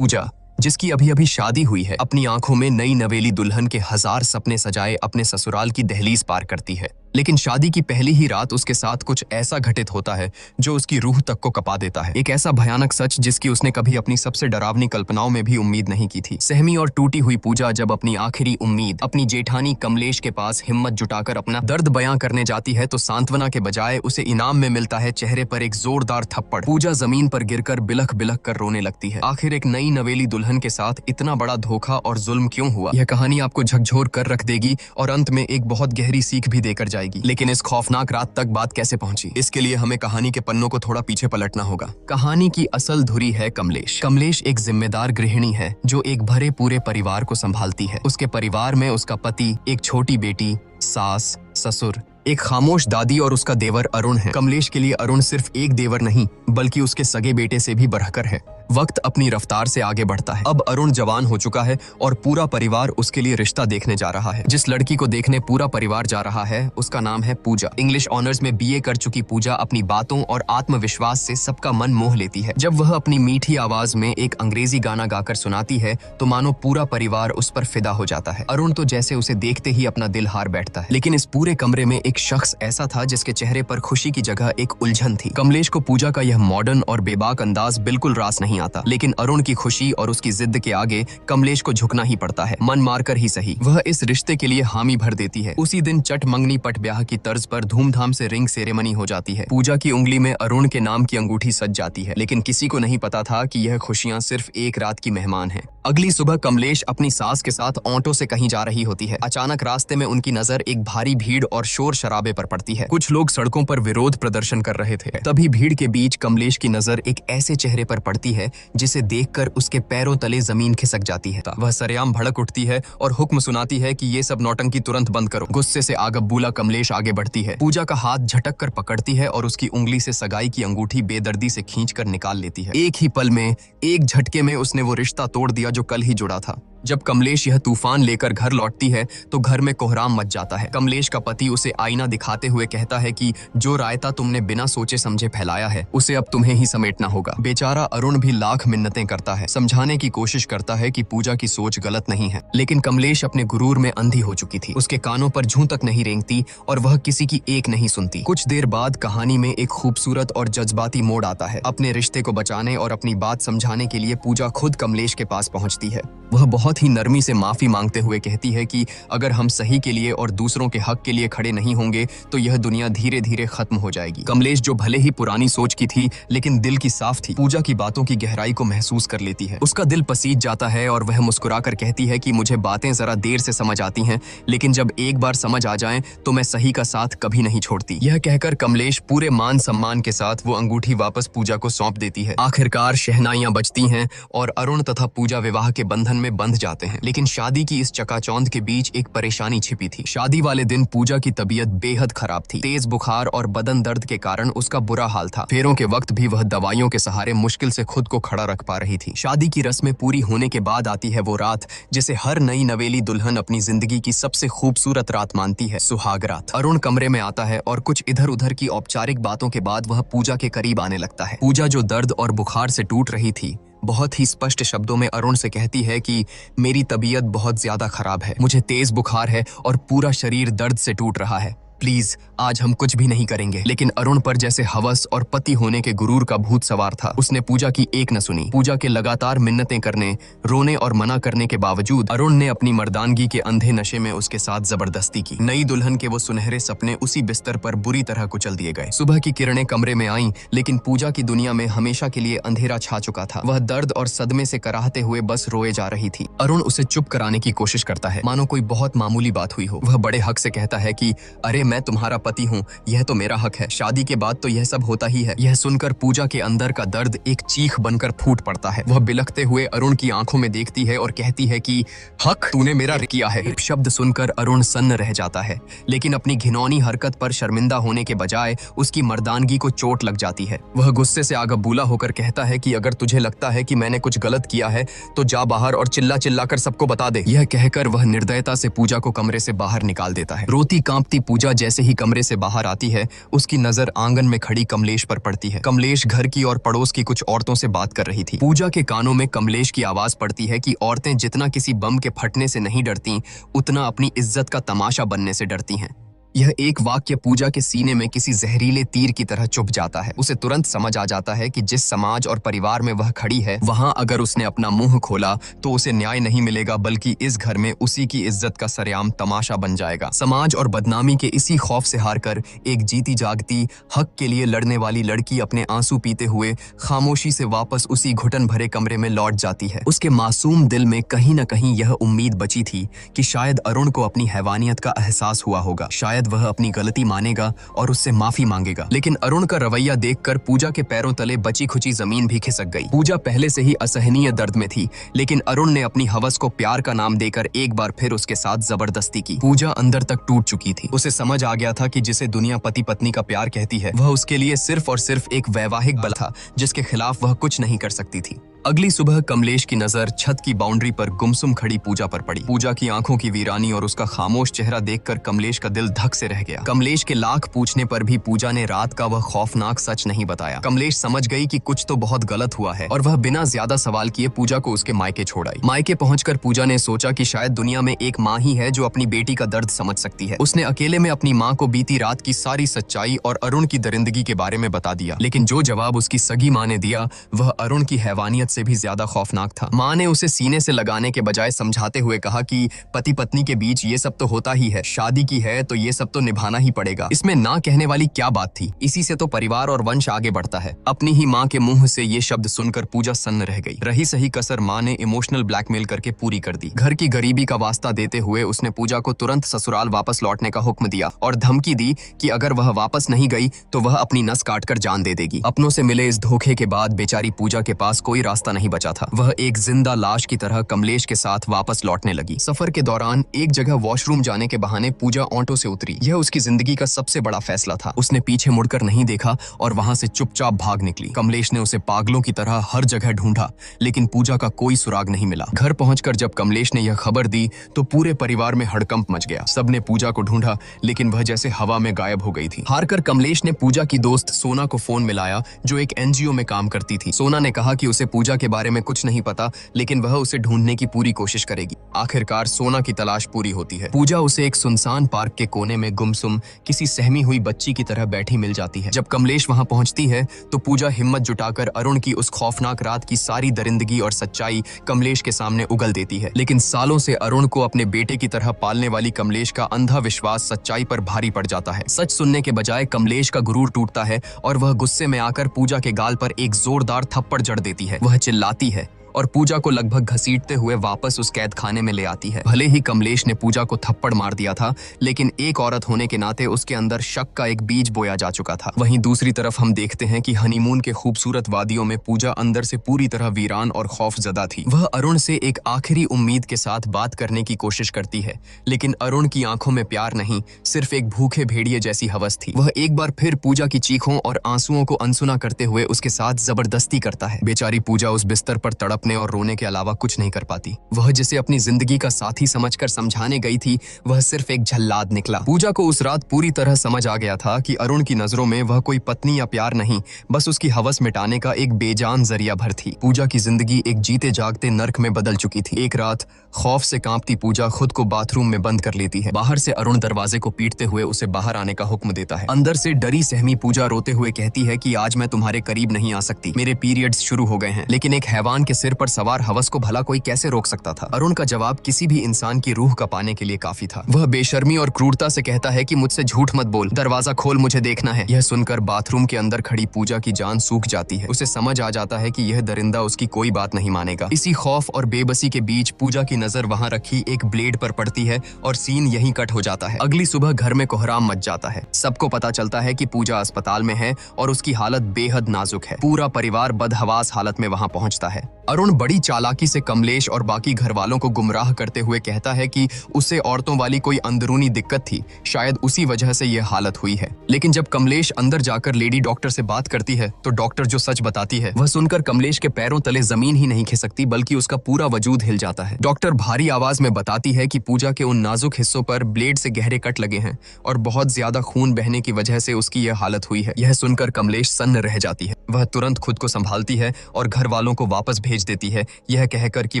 पूजा, जिसकी अभी अभी शादी हुई है, अपनी आंखों में नई नवेली दुल्हन के हजार सपने सजाए अपने ससुराल की दहलीज पार करती है। लेकिन शादी की पहली ही रात उसके साथ कुछ ऐसा घटित होता है जो उसकी रूह तक को कपा देता है। एक ऐसा भयानक सच जिसकी उसने कभी अपनी सबसे डरावनी कल्पनाओं में भी उम्मीद नहीं की थी। सहमी और टूटी हुई पूजा जब अपनी आखिरी उम्मीद अपनी जेठानी कमलेश के पास हिम्मत जुटाकर अपना दर्द बयां करने जाती है तो सांत्वना के बजाय उसे इनाम में मिलता है चेहरे पर एक जोरदार थप्पड़। पूजा जमीन पर गिरकर बिलख बिलख कर रोने लगती है। आखिर एक नई नवेली दुल्हन के साथ इतना बड़ा धोखा और जुल्म क्यों हुआ? यह कहानी आपको झकझोर कर रख देगी और अंत में एक बहुत गहरी सीख भी देकर जाएगी। लेकिन इस खौफनाक रात तक बात कैसे पहुंची, इसके लिए हमें कहानी के पन्नों को थोड़ा पीछे पलटना होगा। कहानी की असल धुरी है कमलेश। कमलेश एक जिम्मेदार गृहिणी है जो एक भरे पूरे परिवार को संभालती है। उसके परिवार में उसका पति, एक छोटी बेटी, सास, ससुर, एक खामोश दादी और उसका देवर अरुण है। कमलेश के लिए अरुण सिर्फ एक देवर नहीं बल्कि उसके सगे बेटे से भी बढ़कर है। वक्त अपनी रफ्तार से आगे बढ़ता है। अब अरुण जवान हो चुका है और पूरा परिवार उसके लिए रिश्ता देखने जा रहा है। जिस लड़की को देखने पूरा परिवार जा रहा है उसका नाम है पूजा। इंग्लिश ऑनर्स में बीए कर चुकी पूजा अपनी बातों और आत्मविश्वास से सबका मन मोह लेती है। जब वह अपनी मीठी आवाज में एक अंग्रेजी गाना गाकर सुनाती है तो मानो पूरा परिवार उस पर फिदा हो जाता है। अरुण तो जैसे उसे देखते ही अपना दिल हार बैठता है। लेकिन इस पूरे कमरे में एक शख्स ऐसा था जिसके चेहरे पर खुशी की जगह एक उलझन थी। कमलेश को पूजा का यह मॉडर्न और बेबाक अंदाज बिल्कुल रास नहीं आता, लेकिन अरुण की खुशी और उसकी जिद के आगे कमलेश को झुकना ही पड़ता है। मन मारकर ही सही वह इस रिश्ते के लिए हामी भर देती है। उसी दिन चट मंगनी पट ब्याह की तर्ज पर धूमधाम से रिंग सेरेमनी हो जाती है। पूजा की उंगली में अरुण के नाम की अंगूठी सज जाती है, लेकिन किसी को नहीं पता था कि यह खुशियां सिर्फ एक रात की मेहमान हैं। अगली सुबह कमलेश अपनी सास के साथ ऑटो से कहीं जा रही होती है। अचानक रास्ते में उनकी नजर एक भारी भीड़ और शोर शराबे पर पड़ती है। कुछ लोग सड़कों पर विरोध प्रदर्शन कर रहे थे। तभी भीड़ के बीच कमलेश की नजर एक ऐसे चेहरे पर पड़ती है जिसे देखकर उसके पैरों तले जमीन खिसक जाती है। वह सरेआम भड़क उठती है और हुक्म सुनाती है कि ये सब नौटंकी तुरंत बंद करो। गुस्से से आगबूला कमलेश आगे बढ़ती है। पूजा का हाथ झटक कर पकड़ती है और उसकी उंगली से सगाई की अंगूठी बेदर्दी से खींचकर निकाल लेती है। एक ही पल में, एक झटके में उसने वो रिश्ता तोड़ दिया जो कल ही जुड़ा था। जब कमलेश यह तूफान लेकर घर लौटती है तो घर में कोहराम मच जाता है। कमलेश का पति उसे आईना दिखाते हुए कहता है कि जो रायता तुमने बिना सोचे समझे फैलाया है उसे अब तुम्हें ही समेटना होगा। बेचारा अरुण भी लाख मिन्नतें करता है, समझाने की कोशिश करता है कि पूजा की सोच गलत नहीं है, लेकिन कमलेश अपने गुरूर में अंधी हो चुकी थी। उसके कानों पर जूं तक नहीं रेंगती और वह किसी की एक नहीं सुनती। कुछ देर बाद कहानी में एक खूबसूरत और जज्बाती मोड़ आता है। अपने रिश्ते को बचाने और अपनी बात समझाने के लिए पूजा खुद कमलेश के पास पहुंचती है। वह बहुत ही नरमी से माफी मांगते हुए कहती है कि अगर हम सही के लिए और दूसरों के हक के लिए खड़े नहीं होंगे तो यह दुनिया धीरे धीरे खत्म हो जाएगी। कमलेश जो भले ही पुरानी सोच की थी लेकिन दिल की साफ थी, पूजा की बातों की गहराई को महसूस कर लेती है। उसका दिल पसीज जाता है और वह मुस्कुराकर कहती है कि मुझे बातें जरा देर से समझ आती हैं, लेकिन जब एक बार समझ आ जाएं तो मैं सही का साथ कभी नहीं छोड़ती। यह कहकर कमलेश पूरे मान सम्मान के साथ वो अंगूठी वापस पूजा को सौंप देती है। आखिरकार शहनाइयां बजती हैं और अरुण तथा पूजा विवाह के बंधन में बंध जाते हैं। लेकिन शादी की इस चकाचौंध के बीच एक परेशानी छिपी थी। शादी वाले दिन पूजा की तबीयत बेहद खराब थी। तेज बुखार और बदन दर्द के कारण उसका बुरा हाल था। फेरों के वक्त भी वह दवाइयों के सहारे मुश्किल से खुद को खड़ा रख पा रही थी। शादी की रस्में पूरी होने के बाद आती है वो रात जिसे हर नई नवेली दुल्हन अपनी जिंदगी की सबसे खूबसूरत रात मानती है, सुहाग रात। अरुण कमरे में आता है और कुछ इधर उधर की औपचारिक बातों के बाद वह पूजा के करीब आने लगता है। पूजा जो दर्द और बुखार से टूट रही थी बहुत ही स्पष्ट शब्दों में अरुण से कहती है कि मेरी तबीयत बहुत ज्यादा खराब है, मुझे तेज बुखार है और पूरा शरीर दर्द से टूट रहा है। प्लीज आज हम कुछ भी नहीं करेंगे। लेकिन अरुण पर जैसे हवस और पति होने के गुरूर का भूत सवार था। उसने पूजा की एक न सुनी। पूजा के लगातार मिन्नतें करने, रोने और मना करने के बावजूद अरुण ने अपनी मर्दानगी के अंधे नशे में उसके साथ जबरदस्ती की। नई दुल्हन के वो सुनहरे सपने उसी बिस्तर पर बुरी तरह कुचल दिए गए। सुबह की किरणें कमरे में आईं, लेकिन पूजा की दुनिया में हमेशा के लिए अंधेरा छा चुका था। वह दर्द और सदमे से कराहते हुए बस रोए जा रही थी। अरुण उसे चुप कराने की कोशिश करता है, मानो कोई बहुत मामूली बात हुई हो। वह बड़े हक से कहता है कि अरे मैं तुम्हारा पति हूँ, यह तो मेरा हक है। शादी के बाद तो यह सब होता ही है। यह सुनकर पूजा के अंदर का दर्द एक चीख बनकर फूट पड़ता है। वह बिलखते हुए अरुण की आंखों में देखती है और कहती है कि हक तूने मेरा किया है। शब्द सुनकर अरुण सन्न रह जाता है, लेकिन अपनी घिनौनी हरकत पर शर्मिंदा होने के बजाय उसकी मर्दानगी को चोट लग जाती है। वह गुस्से से आगबूला होकर कहता है कि अगर तुझे लगता है कि मैंने कुछ गलत किया है तो जा बाहर और चिल्ला चिल्लाकर सबको बता दे। यह कहकर वह निर्दयता से पूजा को कमरे से बाहर निकाल देता है। रोती कांपती पूजा जैसे ही कमरे से बाहर आती है, उसकी नजर आंगन में खड़ी कमलेश पर पड़ती है। कमलेश घर की और पड़ोस की कुछ औरतों से बात कर रही थी। पूजा के कानों में कमलेश की आवाज पड़ती है कि औरतें जितना किसी बम के फटने से नहीं डरती, उतना अपनी इज्जत का तमाशा बनने से डरती हैं। यह एक वाक्य पूजा के सीने में किसी जहरीले तीर की तरह चुभ जाता है। उसे तुरंत समझ आ जाता है कि जिस समाज और परिवार में वह खड़ी है, वहां अगर उसने अपना मुंह खोला तो उसे न्याय नहीं मिलेगा, बल्कि इस घर में उसी की इज्जत का सरेआम तमाशा बन जाएगा। समाज और बदनामी के इसी खौफ से हारकर एक जीती जागती हक के लिए लड़ने वाली लड़की अपने आंसू पीते हुए खामोशी से वापस उसी घुटन भरे कमरे में लौट जाती है। उसके मासूम दिल में कहीं न कहीं यह उम्मीद बची थी कि शायद अरुण को अपनी हैवानियत का एहसास हुआ होगा, शायद वह अपनी गलती मानेगा और उससे माफी मांगेगा। लेकिन अरुण का रवैया देखकर पूजा के पैरों तले बची खुची जमीन भी खिसक गई। पूजा पहले से ही असहनीय दर्द में थी, लेकिन अरुण ने अपनी हवस को प्यार का नाम देकर एक बार फिर उसके साथ जबरदस्ती की। पूजा अंदर तक टूट चुकी थी। उसे समझ आ गया था कि जिसे दुनिया पति पत्नी का प्यार कहती है, वह उसके लिए सिर्फ और सिर्फ एक वैवाहिक बल था, जिसके खिलाफ वह कुछ नहीं कर सकती थी। अगली सुबह कमलेश की नजर छत की बाउंड्री पर गुमसुम खड़ी पूजा पर पड़ी। पूजा की आंखों की वीरानी और उसका खामोश चेहरा देखकर कमलेश का दिल धक से रह गया। कमलेश के लाख पूछने पर भी पूजा ने रात का वह खौफनाक सच नहीं बताया। कमलेश समझ गई कि कुछ तो बहुत गलत हुआ है और वह बिना ज्यादा सवाल किए पूजा को उसके मायके छोड़ आई। मायके पहुंचकर पूजा ने सोचा कि शायद दुनिया में एक माँ ही है जो अपनी बेटी का दर्द समझ सकती है। उसने अकेले में अपनी माँ को बीती रात की सारी सच्चाई और अरुण की दरिंदगी के बारे में बता दिया। लेकिन जो जवाब उसकी सगी माँ ने दिया, वह अरुण की हैवानियत से भी ज्यादा खौफनाक था। माँ ने उसे सीने से लगाने के बजाय समझाते हुए कहा कि पति पत्नी के बीच ये सब तो होता ही है, शादी की है तो ये सब तो निभाना ही पड़ेगा। इसमें ना कहने वाली क्या बात थी? इसी से तो परिवार और वंश आगे बढ़ता है। अपनी ही माँ के मुंह से ये शब्द सुनकर पूजा सन्न रह गई। रही सही कसर माँ ने इमोशनल ब्लैकमेल करके पूरी कर दी। घर की गरीबी का वास्ता देते हुए उसने पूजा को तुरंत ससुराल वापस लौटने का हुक्म दिया और धमकी दी कि अगर वह वापस नहीं गई तो वह अपनी नस काटकर जान दे देगी। अपनों से मिले इस धोखे के बाद बेचारी पूजा के पास कोई रास्ता नहीं बचा था। वह एक जिंदा लाश की तरह कमलेश के साथ वापस लौटने लगी। सफर के दौरान एक जगह वॉशरूम जाने के बहाने पूजा ऑटो से उतरी। यह उसकी जिंदगी का सबसे बड़ा फैसला था। उसने पीछे मुड़कर नहीं देखा और वहां से चुपचाप भाग निकली। कमलेश ने उसे पागलों की तरह हर जगह ढूंढा, लेकिन पूजा का कोई सुराग नहीं मिला। घर पहुंचकर जब कमलेश ने यह खबर दी तो पूरे परिवार में हड़कंप मच गया। सबने पूजा को ढूंढा, लेकिन वह जैसे हवा में गायब हो गई थी। हारकर कमलेश ने पूजा की दोस्त सोना को फोन मिलाया, जो एक एनजीओ में काम करती थी। सोना ने कहा कि उसे पूजा के बारे में कुछ नहीं पता, लेकिन वह उसे ढूंढने की पूरी कोशिश करेगी। आखिरकार सोना की तलाश पूरी होती है। पूजा उसे एक सुनसान पार्क के कोने में गुमसुम किसी सहमी हुई बच्ची की तरह बैठी मिल जाती है। जब कमलेश वहां पहुंचती है तो पूजा हिम्मत जुटाकर अरुण की उस खौफनाक रात की सारी दरिंदगी और सच्चाई कमलेश के सामने उगल देती है। लेकिन सालों से अरुण को अपने बेटे की तरह पालने वाली कमलेश का अंधा विश्वास सच्चाई पर भारी पड़ जाता है। सच सुनने के बजाय कमलेश का गुरूर टूटता है और वह गुस्से में आकर पूजा के गाल पर एक जोरदार थप्पड़ जड़ देती है। वह चिल्लाती है और पूजा को लगभग घसीटते हुए वापस उस कैद खाने में ले आती है। भले ही कमलेश ने पूजा को थप्पड़ मार दिया था, लेकिन एक औरत होने के नाते उसके अंदर शक का एक बीज बोया जा चुका था। वहीं दूसरी तरफ हम देखते हैं कि हनीमून के खूबसूरत वादियों में पूजा अंदर से पूरी तरह वीरान और खौफजदा थी। वह अरुण से एक आखिरी उम्मीद के साथ बात करने की कोशिश करती है, लेकिन अरुण की आंखों में प्यार नहीं, सिर्फ एक भूखे भेड़िए जैसी हवस थी। वह एक बार फिर पूजा की चीखों और आंसुओं को अनसुना करते हुए उसके साथ जबरदस्ती करता है। बेचारी पूजा उस बिस्तर पर तड़पने और रोने के अलावा कुछ नहीं कर पाती। वह जिसे अपनी जिंदगी का साथी समझकर समझाने गई थी, वह सिर्फ एक झल्लाद निकला। पूजा को उस रात पूरी तरह समझ आ गया था कि अरुण की नजरों में वह कोई पत्नी या प्यार नहीं, बस उसकी हवस मिटाने का एक बेजान जरिया भर थी। पूजा की जिंदगी एक जीते जागते नर्क में बदल चुकी थी। एक रात खौफ से कांपती पूजा खुद को बाथरूम में बंद कर लेती है। बाहर से अरुण दरवाजे को पीटते हुए उसे बाहर आने का हुक्म देता है। अंदर से डरी सहमी पूजा रोते हुए कहती है कि आज मैं तुम्हारे करीब नहीं आ सकती, मेरे पीरियड्स शुरू हो गए हैं। लेकिन एक हैवान के सिर पर सवार हवस को भला कोई कैसे रोक सकता था? अरुण का जवाब किसी भी इंसान की रूह का पाने के लिए काफी था। वह बेशर्मी और क्रूरता से कहता है कि मुझसे झूठ मत बोल, दरवाजा खोल, मुझे देखना है। यह सुनकर बाथरूम के अंदर खड़ी पूजा की जान सूख जाती है। उसे समझ आ जाता है कि यह दरिंदा उसकी कोई बात नहीं मानेगा। इसी खौफ और बेबसी के बीच पूजा की नजर वहां रखी एक ब्लेड पर पड़ती है और सीन यहीं कट हो जाता है। अगली सुबह घर में कोहराम मच जाता है। सबको पता चलता है कि पूजा अस्पताल में है और उसकी हालत बेहद नाजुक है। पूरा परिवार बदहवास हालत में वहां पहुंचता है। अरुण अरुण बड़ी चालाकी से कमलेश और बाकी घर वालों को गुमराह करते हुए कहता है कि उसे औरतों वाली कोई अंदरूनी दिक्कत थी, शायद उसी वजह से यह हालत हुई है। लेकिन जब कमलेश अंदर जाकर लेडी डॉक्टर से बात करती है तो डॉक्टर जो सच बताती है वह सुनकर कमलेश के पैरों तले जमीन ही नहीं खिसकती बल्कि उसका पूरा वजूद हिल जाता है। डॉक्टर भारी आवाज में बताती है कि पूजा के उन नाजुक हिस्सों पर ब्लेड से गहरे कट लगे हैं और बहुत ज्यादा खून बहने की वजह से उसकी यह हालत हुई है। यह सुनकर कमलेश सन्न रह जाती है। वह तुरंत खुद को संभालती है और घर वालों को वापस भेज देती है, यह कहकर कि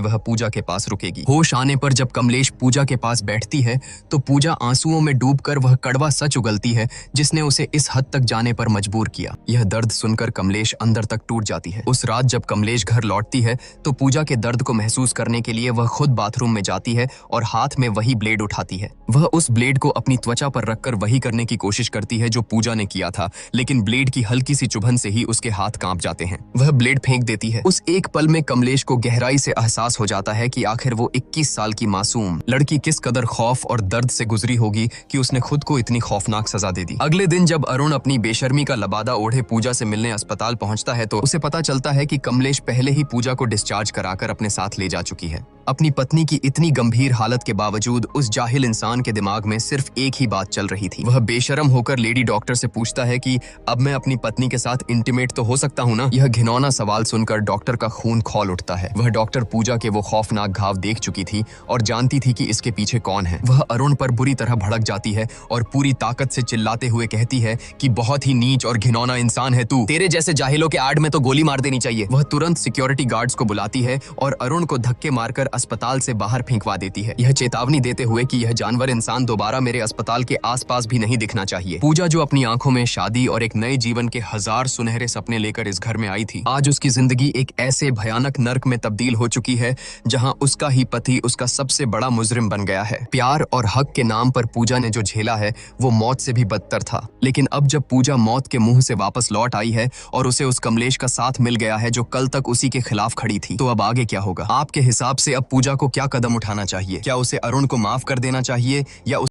वह पूजा के पास रुकेगी। होश आने पर जब कमलेश पूजा के पास बैठती है तो पूजा आंसुओं में डूबकर वह कड़वा सच उगलती है जिसने उसे इस हद तक जाने पर मजबूर किया। यह दर्द सुनकर कमलेश अंदर तक टूट जाती है। उस रात जब कमलेश घर लौटती है तो पूजा के दर्द को महसूस करने के लिए वह खुद बाथरूम में जाती है और हाथ में वही ब्लेड उठाती है। वह उस ब्लेड को अपनी त्वचा पर रखकर वही करने की कोशिश करती है जो पूजा ने किया था, लेकिन ब्लेड की हल्की सी चुभन से ही उसके हाथ कांप जाते हैं। वह ब्लेड फेंक देती है। उस एक पल में कमलेश को गहराई से एहसास हो जाता है कि आखिर वो 21 साल की मासूम लड़की किस कदर खौफ और दर्द से गुजरी होगी कि उसने खुद को इतनी खौफनाक सजा दे दी। अगले दिन जब अरुण अपनी बेशर्मी का लबादा ओढ़े पूजा से मिलने अस्पताल पहुंचता है तो उसे पता चलता है कि कमलेश पहले ही पूजा को डिस्चार्ज कराकर अपने साथ ले जा चुकी है। अपनी पत्नी की इतनी गंभीर हालत के बावजूद उस जाहिल इंसान के दिमाग में सिर्फ एक ही बात चल रही थी। वह बेशरम होकर लेडी डॉक्टर से पूछता है कि अब मैं अपनी पत्नी के साथ इंटीमेट तो हो सकता हूँ ना? यह घिनौना सवाल सुनकर डॉक्टर का खून खौल उठता है। वह डॉक्टर पूजा के वो खौफनाक घाव देख चुकी थी और जानती थी कि इसके पीछे कौन है। वह अरुण पर बुरी तरह भड़क जाती है और पूरी ताकत से चिल्लाते हुए कहती है कि बहुत ही नीच और घिनौना इंसान है तू, तेरे जैसे जाहिलों के आड़ में तो गोली मार देनी चाहिए। वह तुरंत सिक्योरिटी गार्ड्स को बुलाती है और अरुण को धक्के मारकर अस्पताल से बाहर फेंकवा देती है, यह चेतावनी देते हुए कि यह जानवर इंसान दोबारा मेरे अस्पताल के आसपास भी नहीं दिखना चाहिए। पूजा जो अपनी आंखों में शादी और एक नए जीवन के 1000 सुनहरे सपने लेकर इस घर में आई थी, आज उसकी जिंदगी एक ऐसे भयानक नर्क में तब्दील हो चुकी है जहां उसका ही पति उसका सबसे बड़ा मुजरिम बन गया है। प्यार और हक के नाम पर पूजा ने जो झेला है वो मौत से भी बदतर था, लेकिन अब जब पूजा मौत के मुंह से वापस लौट आई है और उसे उस कमलेश का साथ मिल गया है जो कल तक उसी के खिलाफ खड़ी थी, तो अब आगे क्या होगा? आपके हिसाब से अब पूजा को क्या कदम उठाना चाहिए? क्या उसे अरुण को माफ कर देना चाहिए या